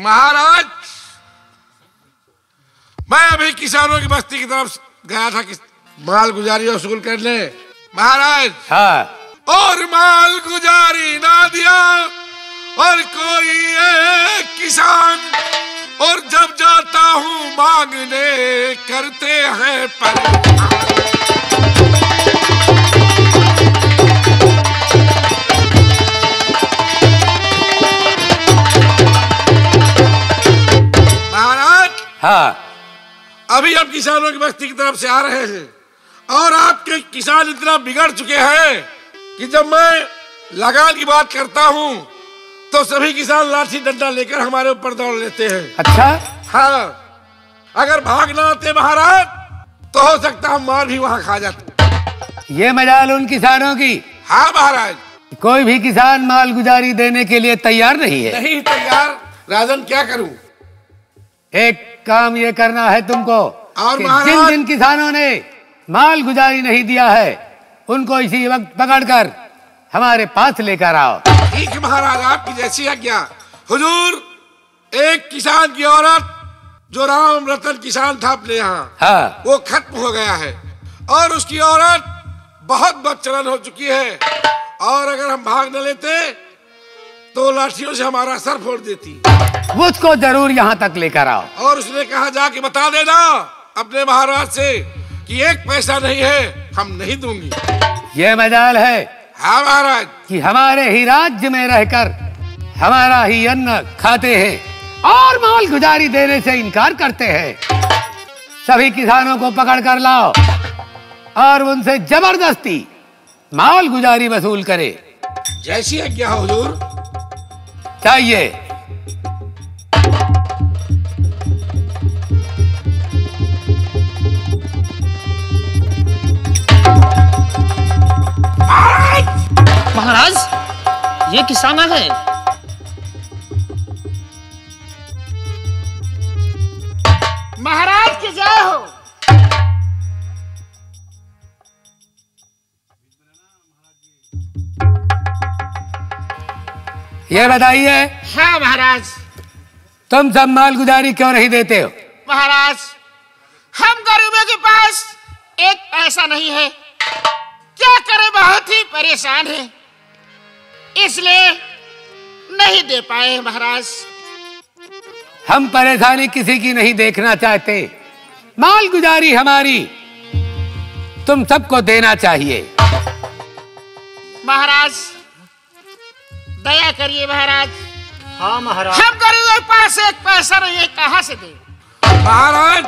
महाराज, मैं अभी किसानों की बस्ती की तरफ गया था कि माल गुजारी वसूल करने। महाराज, हाँ, और माल गुजारी ना दिया और कोई एक किसान, और जब जाता हूँ मांगने करते हैं परेशान। महाराज, हाँ, अभी हम किसानों की बस्ती की तरफ से आ रहे हैं और आपके किसान इतना बिगड़ चुके हैं कि जब मैं लगान की बात करता हूँ तो सभी किसान लाठी डंडा लेकर हमारे ऊपर दौड़ लेते हैं। अच्छा, हाँ, अगर भागना आते महाराज तो हो सकता हम मार भी वहाँ खा जाते। ये मजाल उन किसानों की। हाँ महाराज, कोई भी किसान माल गुजारी देने के लिए तैयार नहीं है। नहीं तैयार। राजन, क्या करूं? एक काम ये करना है तुमको और कि जिन किसानों ने माल गुजारी नहीं दिया है उनको इसी वक्त पकड़कर हमारे पास लेकर आओ। ठीक है महाराज, आपकी जैसी आज्ञा। हुजूर, एक किसान की औरत जो राम रतन किसान था अपने यहाँ, हाँ, वो खत्म हो गया है और उसकी औरत बहुत बदचलन हो चुकी है और अगर हम भाग न लेते तो लाठियों से हमारा सर फोड़ देती। उसको जरूर यहाँ तक लेकर आओ। और उसने कहा जाके बता देना अपने महाराज से कि एक पैसा नहीं है, हम नहीं दूंगी। ये मजाल है, हाँ महाराज, कि हमारे ही राज्य में रहकर हमारा ही अन्न खाते हैं और माल गुजारी देने से इनकार करते हैं। सभी किसानों को पकड़ कर लाओ और उनसे जबरदस्ती माल गुजारी वसूल करे। जैसी आज्ञा हो हुजूर। चाहिए। महाराज, ये किसान है। महाराज की जय हो। ये बताइए, हाँ महाराज। तुम सब माल गुजारी क्यों नहीं देते हो? महाराज, हम गरीबों के पास एक पैसा नहीं है, क्या करें, बहुत ही परेशान है, इसलिए नहीं दे पाए महाराज। हम परेशानी किसी की नहीं देखना चाहते। माल गुजारी हमारी तुम सबको देना चाहिए। महाराज, दया करिए महाराज। हाँ महाराज, हम गरीबों के पास एक पैसा नहीं है, कहाँ से दे? महाराज,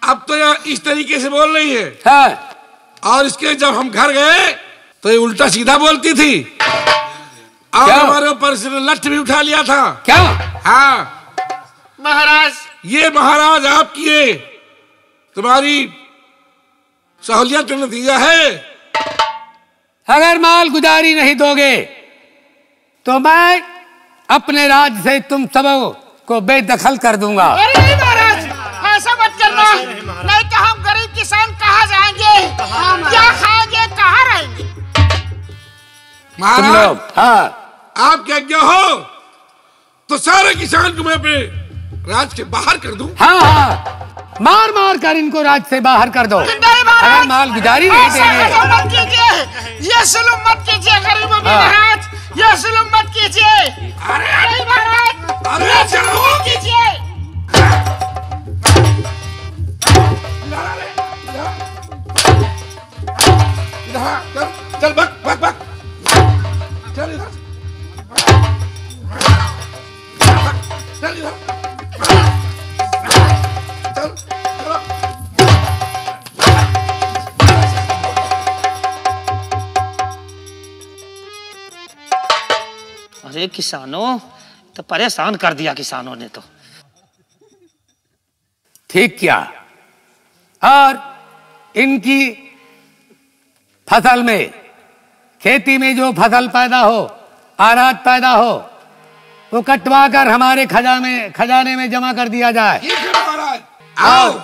अब तो यह इस तरीके से बोल रही है। हाँ, और इसके जब हम घर गए तो ये उल्टा सीधा बोलती थी और क्या? हमारे ऊपर से लठ भी उठा लिया था। क्या? हाँ महाराज, ये महाराज आपकी ये तुम्हारी सहूलियत का नतीजा है। अगर माल गुजारी नहीं दोगे तो मैं अपने राज्य से तुम सबों को बेदखल कर दूंगा। अरे नहीं महाराज, ऐसा मत करना, नहीं तो हम गरीब किसान कहाँ जाएंगे, क्या खाएंगे, कहाँ रहेंगे? तुम महाराज, लोग, हाँ, आपकी आज्ञा हो तो सारे किसान को मैं अपने राज्य के बाहर कर दूं। हाँ, हाँ, मार मार कर इनको राज्य से बाहर कर दो। नहीं महाराज, अगर माल गुजारी नहीं ऐसा देंगे। मत कीजिए, ये जुल्म मत कीजिए गरीबों पे महाराज, ये जुल्म मत कीजिए। अरे नहीं महाराज, अरे चलो कीजिए। चल भाग भाग भाग, चल इधर, चल इधर, चल चलो। अरे किसानों, तो परेशान कर दिया किसानों ने तो। ठीक किया। और इनकी फसल में, खेती में जो फसल पैदा हो, अनाज पैदा हो, वो कटवा कर हमारे खजाने में जमा कर दिया जाए। ठीक है महाराज, आओ।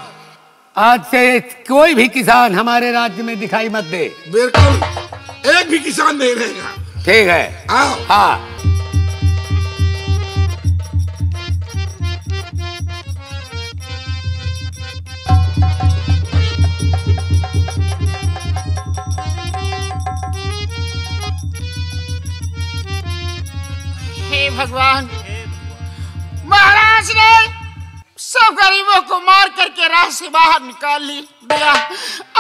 आज से कोई भी किसान हमारे राज्य में दिखाई मत दे। बिल्कुल, एक भी किसान नहीं रहेगा। ठीक है। आओ। हाँ, भगवान, महाराज ने सब गरीबों को मार करके राह से बाहर निकाल दिया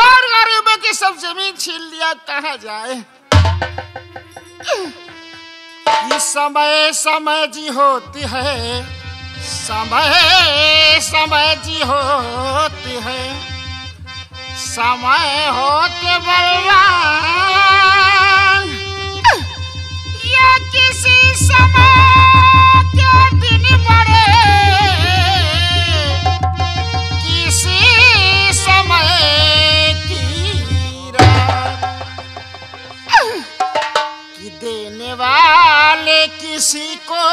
और गरीबों की सब जमीन छीन लिया। कहाँ जाए? ये समय समय जी होती है, समय समय जी होती है, समय होते बलवान या किसी समय के दिन बड़े, किसी समय की रात कि देने वाले किसी को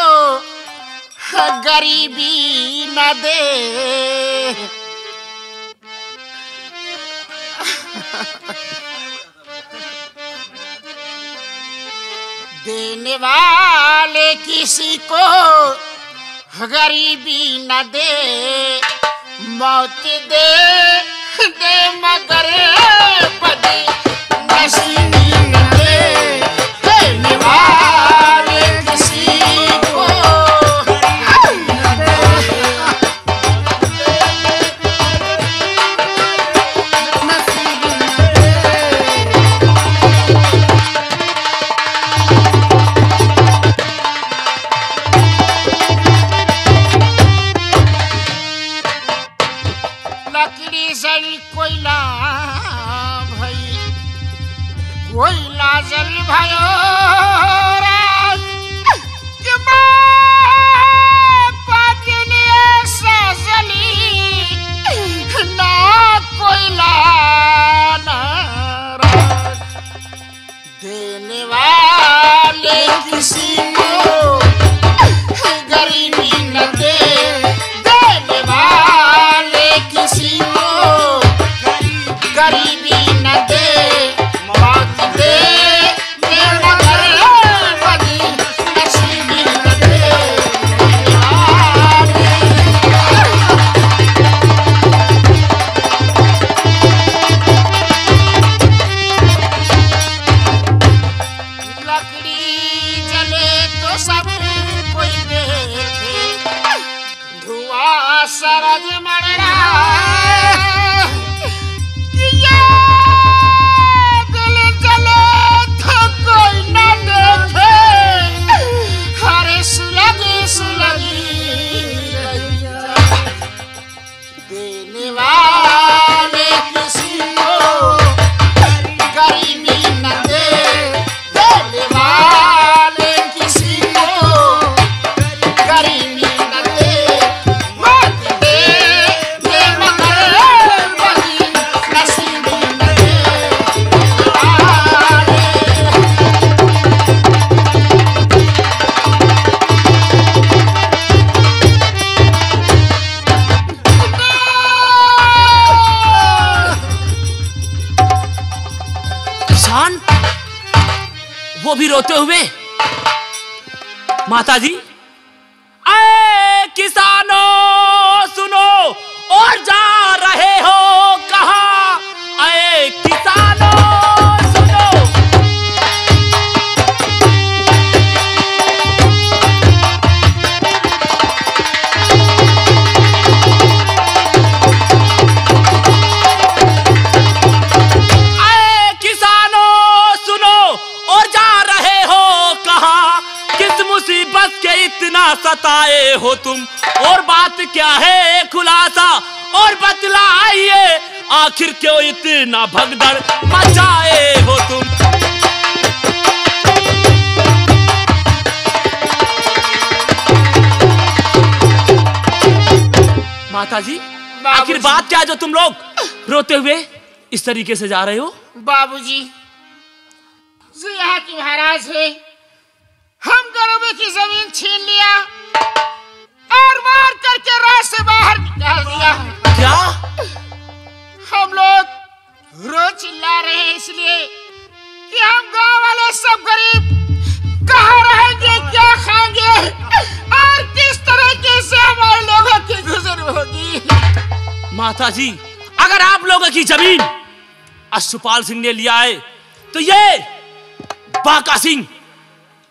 गरीबी न दे। देने वाले किसी को गरीबी न दे, मौत दे दे मगर बदी नसीबी न दे। देने वाले किसी को न दे। नसीबी न दे। लकड़ी जल कोयला भई, कोयला जल भयो रात के पातनी ऐसा जली ना कोयला ना रात। देने वाले किसी को गरीबी न दे, देने वाले किसी को गरीबी न दे, मौत दे दे मगर बदी नसीबी न दे। लकड़ी जले तो सब कोई देखे, धुआं सरज मर रहा कि ये दिल जले तो कोई न देखे। हरे सुलगी सुलगी देने वाले किसी को गरीबी न दे, देने वाले किसी को गरीबी न दे, मौत दे दे मगर बदी नसीबी न दे। किसान वो भी रोते हुए, माताजी आए किसानों सुनो और जा रहे हो कहाँ? आए किसानों सुनो। आए किसानों सुनो और जा रहे हो कहाँ? किस मुसीबत के इतना सताए हो तुम, और बात क्या है खुलासा और बतलाइए, आखिर क्यों इतना भगदड़ मचाए हो तुम? माताजी आखिर बात क्या है जो तुम लोग रोते हुए इस तरीके से जा रहे हो? बाबूजी, जो यहाँ की महाराज है, हम गरीबों की जमीन छीन लिया और मार करके राह से बाहर निकाल दिया। क्या? हम लोग रोज चिल्ला रहे हैं इसलिए कि हम गांव वाले सब गरीब कहाँ रहेंगे, क्या खाएंगे और किस तरीके से हमारे लोगों की गुजर होगी। माताजी अगर आप लोगों की जमीन अश्वपाल सिंह ने लिया है तो ये बाका सिंह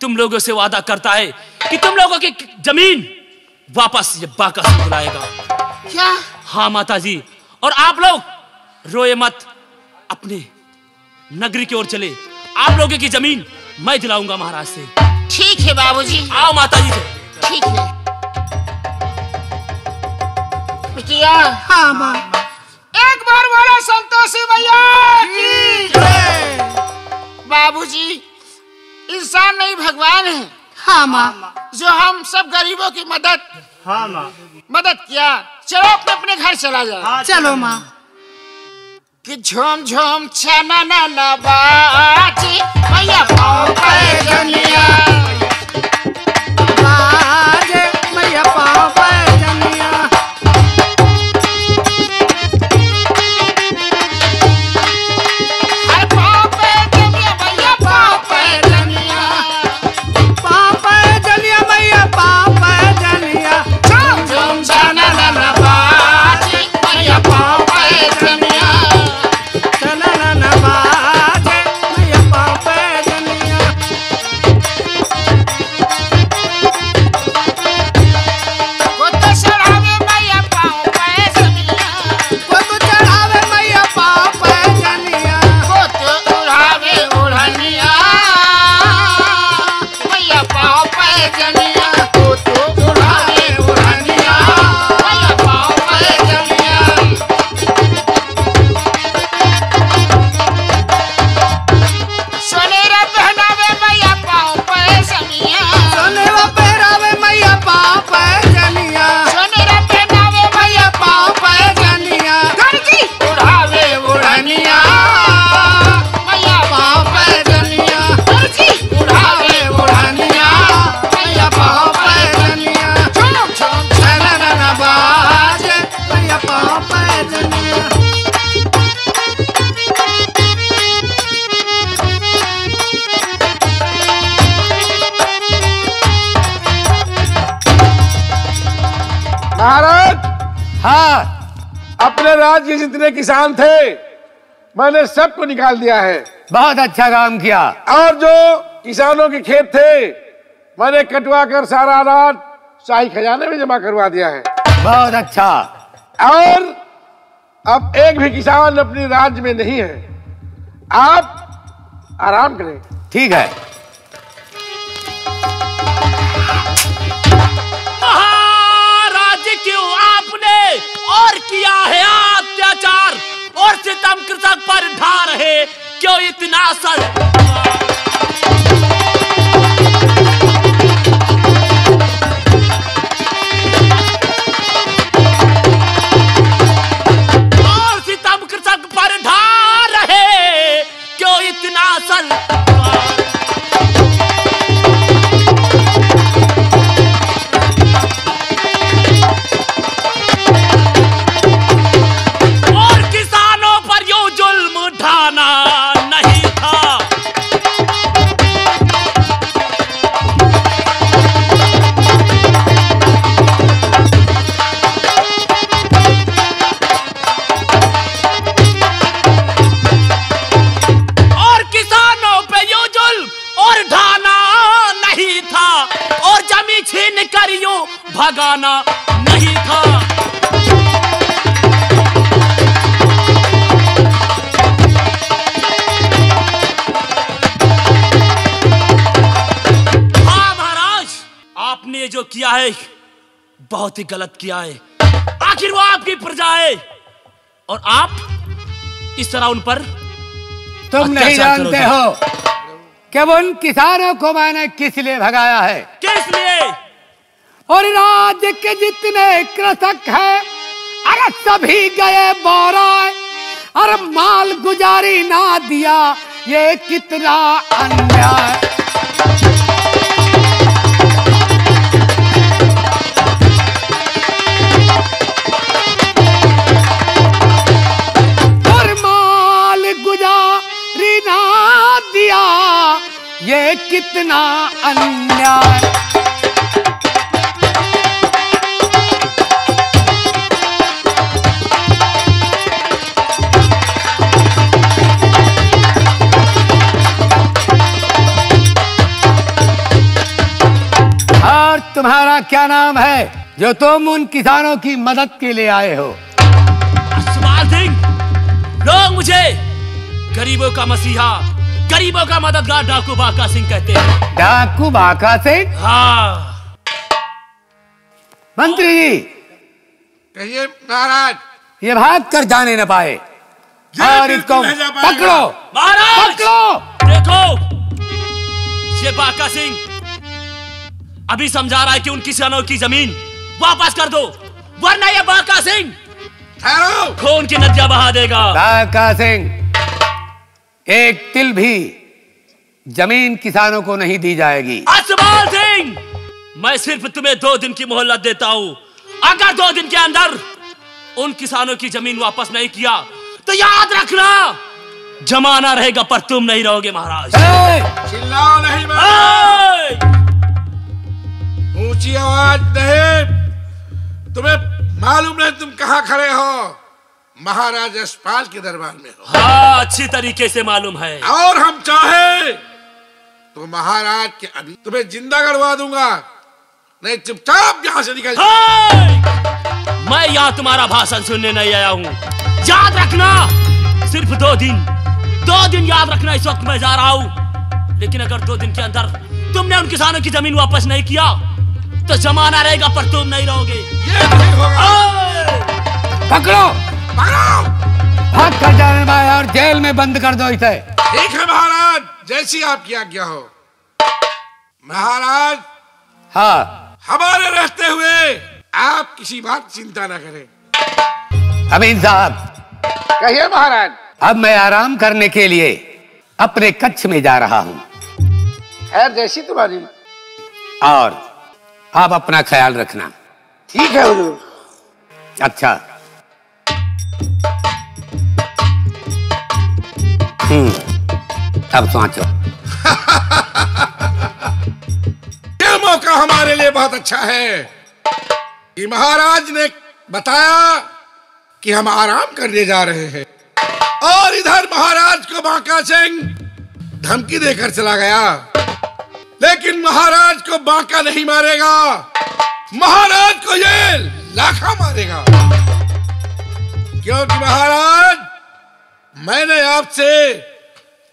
तुम लोगों से वादा करता है कि तुम लोगों की जमीन वापस ये बाकस बुलाएगा। क्या? हाँ माता जी, और आप लोग रोए मत, अपने नगरी की ओर चले। आप लोगों की जमीन मैं दिलाऊंगा महाराज से। ठीक है बाबूजी। आओ माता जी से। ठीक है बिटिया। हाँ माँ। एक बार बोलो संतोषी भैया की जय। बाबूजी इंसान नहीं भगवान है। हाँ माँ। जो हम सब गरीबों की मदद किया। चलो अपने अपने घर चला जाए। चलो माँ। कि झोम झोम छना ना ना बाजी भैया पाँव पे जनिया। बाजे मैया पाँव पे जनिया। हर पाँव पे जनिया भैया पाँव पे जनिया। पाँव पे जनिया मैया पाँव पे जनिया। झोम झोम छना ना ना बाजी भैया पाँव पे जनिया। चला ना बाजे मैया पाँव पे जनिया। वो तो चढ़ावे भैया पाँव पे जनिया। वो तो चढ़ावे मैया पाँव पे जनिया। वो तो उड़ावे उड़निया भैया पाँव पे जनिया। वो तो उड़ावे उड़निया भैया पाँव पे जनिया। सोनेरा पहनावे भैया पाँव पे जनिया। सोने वो पहरावे मैया पाँव पे जनिया। सोनेरा पहनावे भैया पाँव पे जनिया। घरजी उड़ावे उड़निया भैया पाँव पे जनिया। घरजी उड़ावे उड़निया भैया पाँव पे जनिया। झूम झूम चला ना बाजे मैया पाँव पे जनिया। महाराज, हाँ, अपने राज्य के जितने किसान थे मैंने सबको निकाल दिया है, बहुत अच्छा काम किया। और जो किसानों के खेत थे मैंने कटवा कर सारा अनाज शाही खजाने में जमा करवा दिया है। बहुत अच्छा। और अब एक भी किसान अपने राज्य में नहीं है। आप आराम करें। ठीक है। महाराज क्यों आपने और किया है अत्याचार और सितम कृषक पर ढा रहे, क्यों इतना सर? और सितम कृषक पर ढा रहे, क्यों इतना सर? और किसानों पर यो जुल्म ढाना नहीं था। और किसानों पे यो जुल्म और ढाना नहीं था, और जमी छीन कर यूं भगाना नहीं था। हाँ महाराज, आपने जो किया है बहुत ही गलत किया है। आखिर वो आपकी प्रजा है और आप इस तरह उन पर तुम नहीं अत्याचार जानते करोगे। हो कि उन किसानों को मैंने किस लिए भगाया है। किस लिए? और राज्य के जितने कृषक हैं, अरे सभी गए बोराए, अरे माल गुजारी ना दिया, ये कितना अन्याय। और माल गुजारी ना दिया, ये कितना अन्याय। तुम्हारा क्या नाम है जो तुम उन किसानों की मदद के लिए आए हो? सवाल सिंह। लोग मुझे गरीबों का मसीहा, गरीबों का मददगार डाकू बाका सिंह कहते हैं। डाकू बाका सिंह? हाँ। मंत्री जी, कहिए महाराज। ये भाग कर जाने न पाए और बिल्कुल इसको नहीं जा पाएगा। पकड़ो महाराज पकड़ो। देखो, ये बाका सिंह अभी समझा रहा है कि उन किसानों की जमीन वापस कर दो, वरना ये बाका सिंह ठहरो। खून की नदियां बहा देगा। बाका सिंह, एक तिल भी जमीन किसानों को नहीं दी जाएगी। असवाल सिंह, मैं सिर्फ तुम्हें 2 दिन की मोहलत देता हूं। अगर 2 दिन के अंदर उन किसानों की जमीन वापस नहीं किया तो याद रखना, जमाना रहेगा पर तुम नहीं रहोगे महाराज। चिल्लाओ नहीं महाराज, ऊंची आवाज नहीं। तुम्हें मालूम नहीं तुम कहां खड़े हो? महाराज यशपाल के दरबार में हो। हाँ, अच्छी तरीके से मालूम है। और हम चाहे तो महाराज के अभी तुम्हें जिंदा करवा दूंगा, नहीं चुपचाप यहां से निकल। मैं यहाँ तुम्हारा भाषण सुनने नहीं आया हूँ। याद रखना, सिर्फ 2 दिन याद रखना। इस वक्त मैं जा रहा हूँ, लेकिन अगर 2 दिन के अंदर तुमने उन किसानों की जमीन वापस नहीं किया तो जमाना रहेगा पर तुम नहीं रहोगे। ये नहीं होगा। पकड़ो पकड़ो। भाग कर जाने पाए और जेल में बंद कर दो इसे। ठीक है महाराज, जैसी आपकी आज्ञा हो। महाराज, हाँ, हमारे रहते हुए आप किसी बात की चिंता न करें। अमीन साहब, कहिए महाराज। अब मैं आराम करने के लिए अपने कक्ष में जा रहा हूँ खैर जैसी तुम्हारी। और आप अपना ख्याल रखना। ठीक है हुजूर। अच्छा। अब सोचो। ये मौका हमारे लिए बहुत अच्छा है कि महाराज ने बताया कि हम आराम करने जा रहे हैं, और इधर महाराज को बांका सिंह धमकी देकर चला गया। लेकिन महाराज को बांका नहीं मारेगा, महाराज को ये लाखा मारेगा। क्योंकि महाराज, मैंने आपसे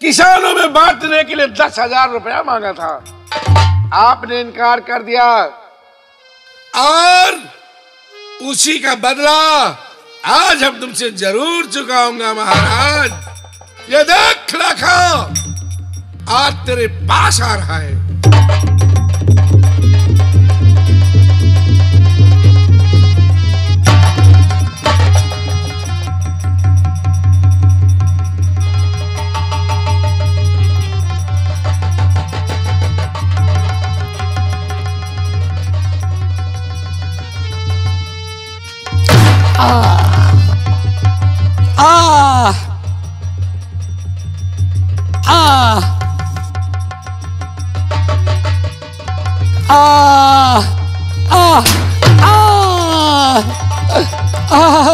किसानों में बांटने के लिए 10,000 रुपया मांगा था, आपने इनकार कर दिया, और उसी का बदला आज हम तुमसे जरूर चुकाऊंगा महाराज। ये देख लाखा, आज तेरे पास आ रहा है।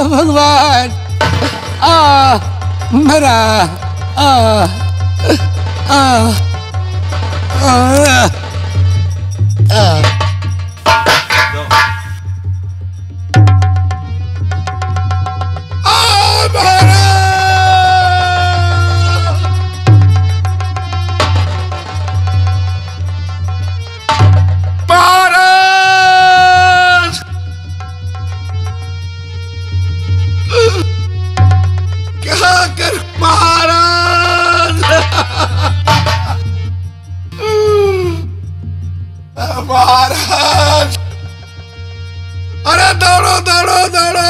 भगवान, मेरा महाराज, अरे दौड़ो दौड़ो दौड़ो,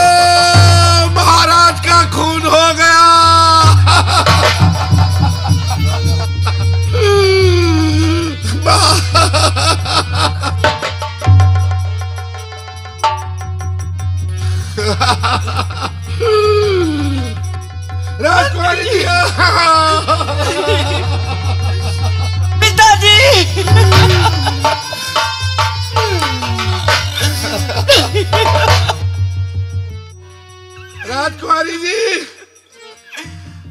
महाराज का खून हो गया। राजकुमारी जी, पिताजी। राजकुमारी जी,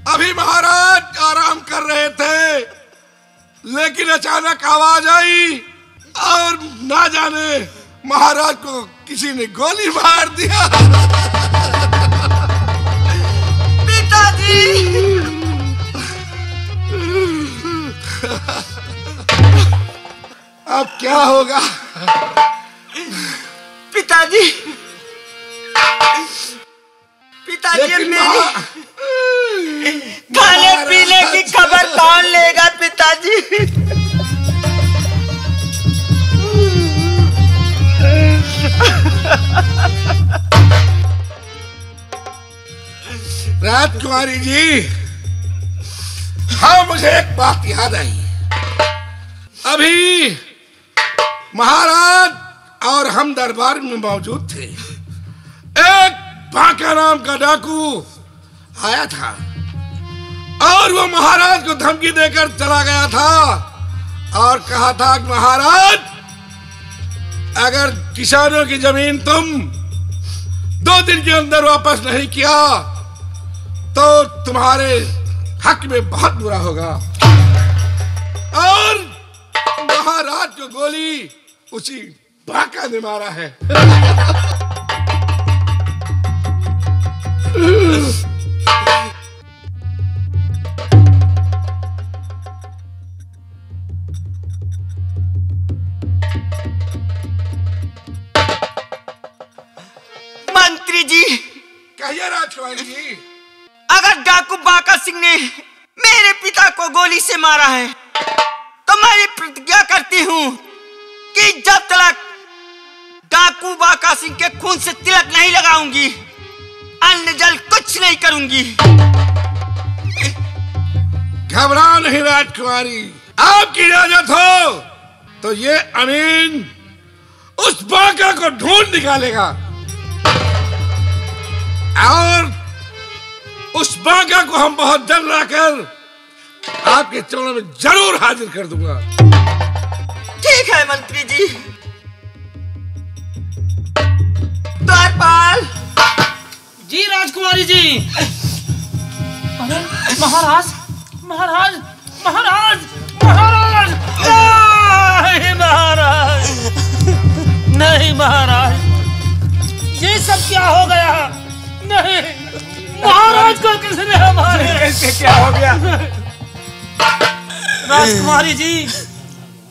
अभी महाराज आराम कर रहे थे, लेकिन अचानक आवाज आई और ना जाने महाराज को किसी ने गोली मार दिया। पिताजी, अब क्या होगा? पिताजी, पिताजी, मेरी खाने पीने की खबर कौन लेगा पिताजी? राजकुमारी जी, हाँ, मुझे एक बात याद आई। अभी महाराज और हम दरबार में मौजूद थे। एक बांका नाम का डाकू आया था और वो महाराज को धमकी देकर चला गया था और कहा था कि महाराज, अगर किसानों की जमीन तुम 2 दिन के अंदर वापस नहीं किया तो तुम्हारे हक में बहुत बुरा होगा। और महाराज को गोली उसी बांका ने मारा है। मंत्री जी, कहिए राजकुमारी जी। अगर डाकू बांका सिंह ने मेरे पिता को गोली से मारा है तो मैं प्रतिज्ञा करती हूँ कि जब तक डाकू बांका सिंह के खून से तिलक नहीं लगाऊंगी, अन्न जल कुछ नहीं करूंगी। घबराओ नहीं राजकुमारी, आपकी इजाजत हो तो ये अमीन उस बांका को ढूंढ निकालेगा और उस बांका को हम बहुत जल्द लाकर आपके चरणों में जरूर हाजिर कर दूंगा। ठीक है मंत्री जी। द्वारपाल जी राजकुमारी जी। अरे महाराज, महाराज, महाराज, महाराज, नहीं महाराज, नहीं महाराज, ये सब क्या हो गया? नहीं, महाराज को किसने हमारे ऐसे क्या हो गया? राजकुमारी जी,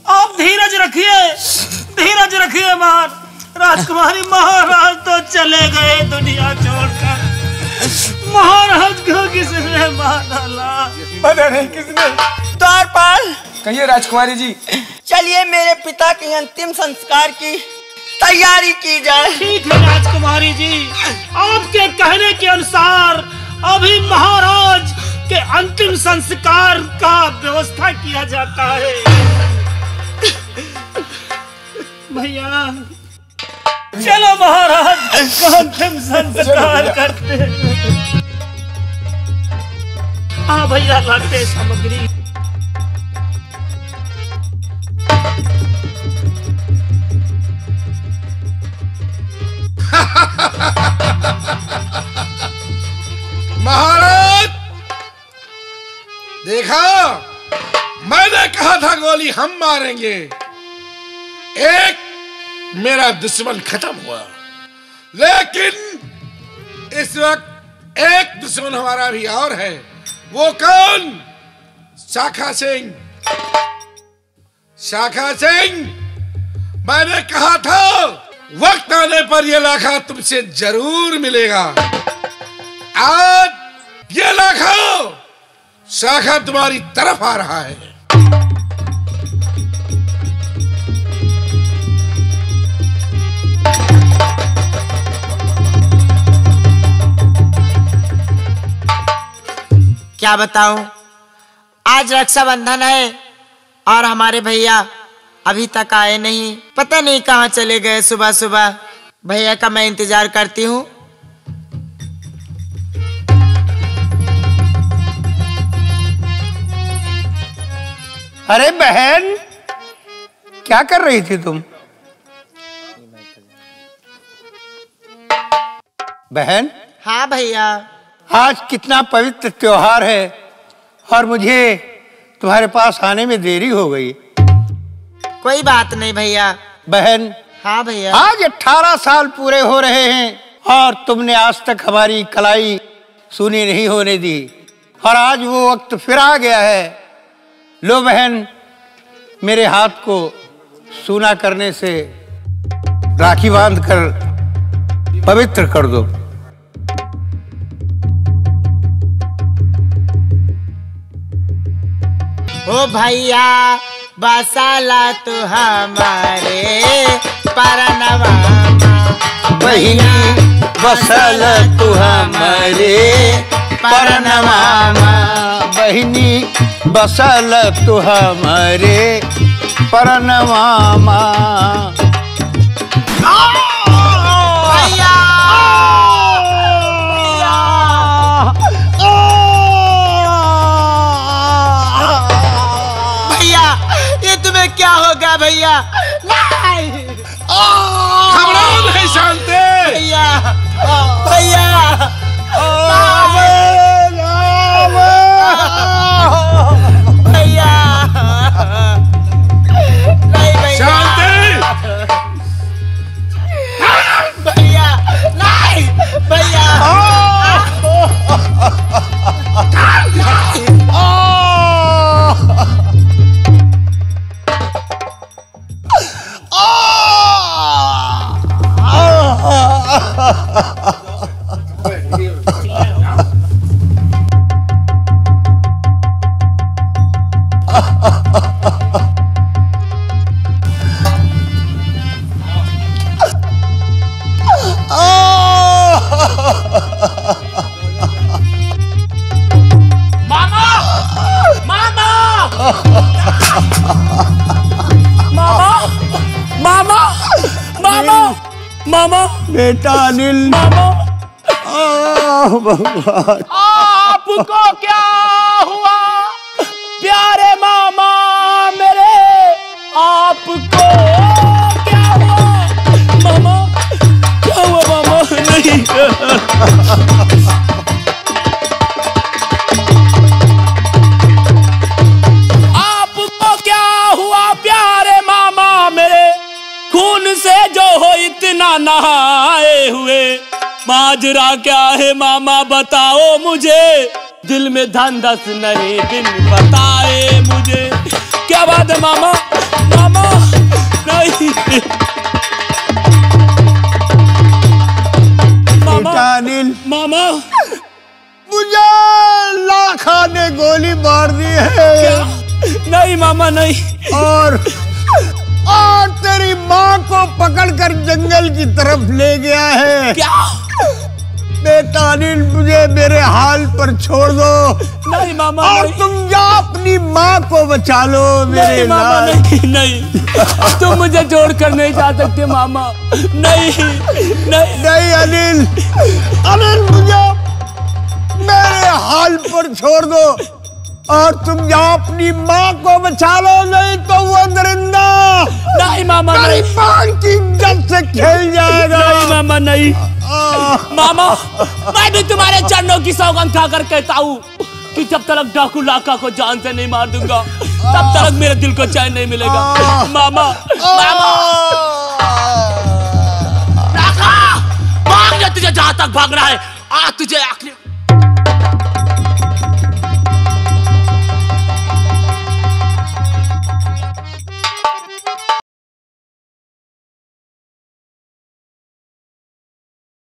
आप धीरज रखिए, धीरज रखिए। राजकुमारी, महाराज तो चले गए दुनिया छोड़कर। महाराज को किसने मार डाला? पता नहीं किसने। द्वारपाल, कहिए राजकुमारी जी। चलिए मेरे पिता के अंतिम संस्कार की तैयारी की जाए। ठीक है राजकुमारी जी, आपके कहने के अनुसार अभी महाराज के अंतिम संस्कार का व्यवस्था किया जाता है। भैया चलो महाराज का अंतिम संस्कार करते हैं। हाँ भैया, लाते सामग्री। महाराज, देखा, मैंने कहा था गोली हम मारेंगे। एक मेरा दुश्मन खत्म हुआ, लेकिन इस वक्त एक दुश्मन हमारा भी और है। वो कौन? शाखा सिंह। शाखा सिंह, मैंने कहा था वक्त आने पर ये लाखा तुमसे जरूर मिलेगा। आज ये लाखा शाखा तुम्हारी तरफ आ रहा है। क्या बताऊं, आज रक्षाबंधन है और हमारे भैया अभी तक आए नहीं। पता नहीं कहाँ चले गए। सुबह सुबह भैया का मैं इंतजार करती हूँ। अरे बहन, क्या कर रही थी तुम? बहन, हाँ भैया। आज कितना पवित्र त्योहार है और मुझे तुम्हारे पास आने में देरी हो गई। कोई बात नहीं भैया। बहन, हाँ भैया। आज 18 साल पूरे हो रहे हैं और तुमने आज तक हमारी कलाई सुनी नहीं होने दी, और आज वो वक्त फिर आ गया है। लो बहन, मेरे हाथ को सूना करने से राखी बांधकर पवित्र कर दो। ओ भैया बसाला तू हमारे परनवा, बहिनी बसल तू हमारे परनवा, बहिनी बसल तू हमारे परनवा। क्या होगा भैया? घबराओ नहीं शांति। भैया भैया भैया नहीं भैया, शांति। भैया नहीं भैया। मामा, बेटा अनिल, मामा, भगवान, आपको क्या हुआ प्यारे मामा मेरे? आपको क्या हुआ मामा? क्या हुआ मामा? नहीं आपको क्या हुआ प्यारे मामा मेरे? खून से जो हो इतना नहाए हुए, माजरा क्या है मामा बताओ मुझे? दिल में धंधस नहीं दिन बताए मुझे। क्या बात है मामा? मामा नहीं मामा, अनिल, मामा मुझे लाखा ने गोली मार दी है। क्या? नहीं मामा नहीं। और तेरी माँ को पकड़कर जंगल की तरफ ले गया है। क्या? बेटा अनिल, मुझे मेरे हाल पर छोड़ दो। नहीं मामा और नहीं। तुम जा अपनी माँ को बचा लो मेरे नहीं मामा लाल। नहीं, नहीं तुम मुझे छोड़कर नहीं जा सकते मामा। नहीं नहीं नहीं अनिल, अनिल मुझे मेरे हाल पर छोड़ दो और तुम जाओ अपनी माँ को बचा लो, नहीं तो वो दरिंदा नहीं मामा मेरी नहीं। माँ की इज्जत से खेल जाएगा। नहीं मामा नहीं। मामा मैं भी तुम्हारे चरणों की सौगंध खाकर कहता हूँ कि जब तक डाकू लाका को जान से नहीं मार दूंगा तब तक मेरे दिल को चैन नहीं मिलेगा। मामा मामा लाका भाग जा, तुझे जहाँ तक भागना है। तुझे आखिरी